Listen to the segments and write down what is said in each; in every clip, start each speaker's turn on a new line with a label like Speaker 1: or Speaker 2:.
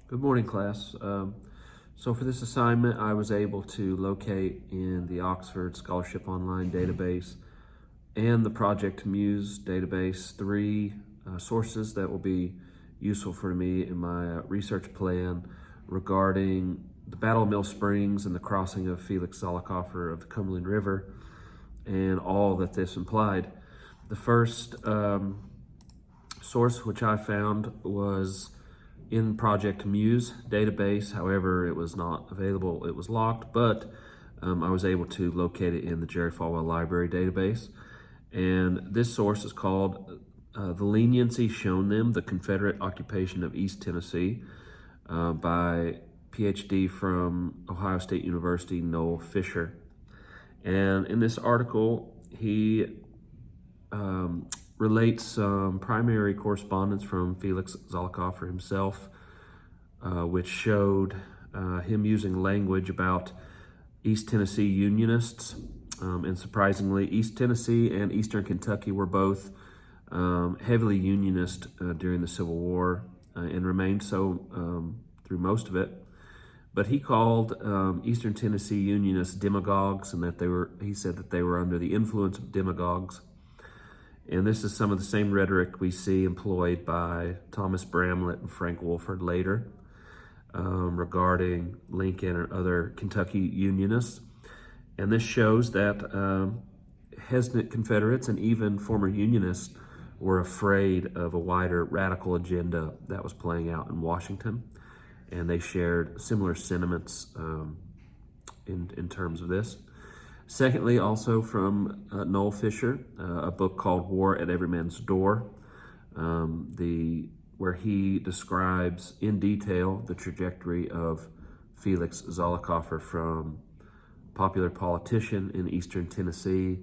Speaker 1: Good morning, class. So for this assignment, I was able to locate in the Oxford Scholarship Online database and the Project Muse database three sources that will be useful for me in my research plan regarding the Battle of Mill Springs and the crossing of Felix Zollicoffer of the Cumberland River and all that this implied. The first source which I found was in Project Muse database. However, it was not available. It was locked, but I was able to locate it in the Jerry Falwell Library database. And this source is called The Leniency Shown Them, the Confederate Occupation of East Tennessee by PhD from Ohio State University, Noel Fisher. And in this article, he relates some primary correspondence from Felix Zollicoffer himself, which showed him using language about East Tennessee Unionists. And surprisingly, East Tennessee and Eastern Kentucky were both heavily Unionist during the Civil War and remained so through most of it. But he called Eastern Tennessee Unionists demagogues, and that he said that they were under the influence of demagogues. And this is some of the same rhetoric we see employed by Thomas Bramlett and Frank Wolford later regarding Lincoln and other Kentucky Unionists. And this shows that hesitant Confederates and even former Unionists were afraid of a wider radical agenda that was playing out in Washington. And they shared similar sentiments in terms of this. Secondly, also from Noel Fisher, a book called War at Every Man's Door, where he describes in detail the trajectory of Felix Zollicoffer from popular politician in Eastern Tennessee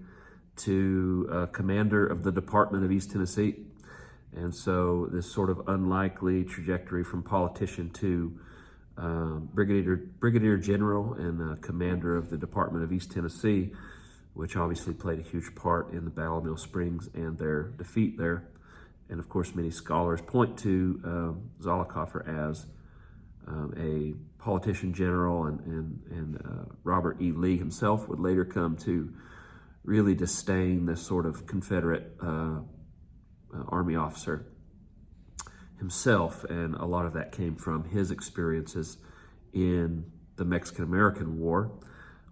Speaker 1: to commander of the Department of East Tennessee. And so this sort of unlikely trajectory from politician to Brigadier General and commander of the Department of East Tennessee, which obviously played a huge part in the Battle of Mill Springs and their defeat there. And of course, many scholars point to Zollicoffer as a politician general, and Robert E. Lee himself would later come to really disdain this sort of Confederate Army officer himself, and a lot of that came from his experiences in the Mexican-American War,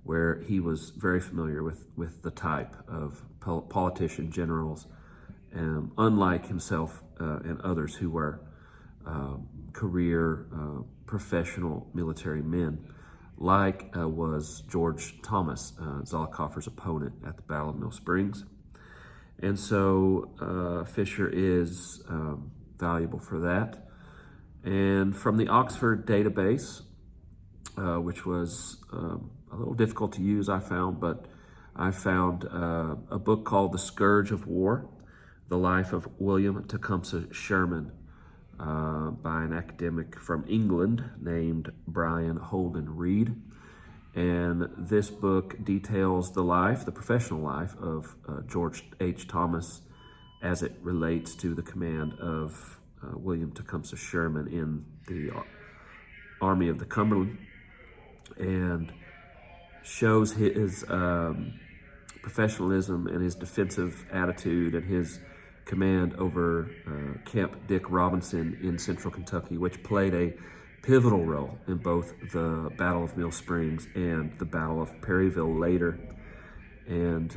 Speaker 1: where he was very familiar with the type of politician generals, unlike himself and others who were career professional military men, like was George Thomas, Zollicoffer's opponent at the Battle of Mill Springs. And so Fisher is valuable for that. And from the Oxford database, which was a little difficult to use, I found, but I found a book called The Scourge of War, The Life of William Tecumseh Sherman, by an academic from England named Brian Holden Reed. And this book details the professional life of George H. Thomas as it relates to the command of William Tecumseh Sherman in the Army of the Cumberland, and shows his professionalism and his defensive attitude and his command over Camp Dick Robinson in central Kentucky, which played a pivotal role in both the Battle of Mill Springs and the Battle of Perryville later. And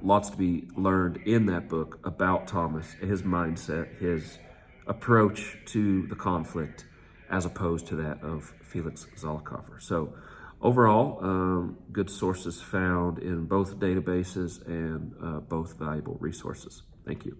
Speaker 1: lots to be learned in that book about Thomas, his mindset, his approach to the conflict, as opposed to that of Felix Zollicoffer. So overall, good sources found in both databases and both valuable resources. Thank you.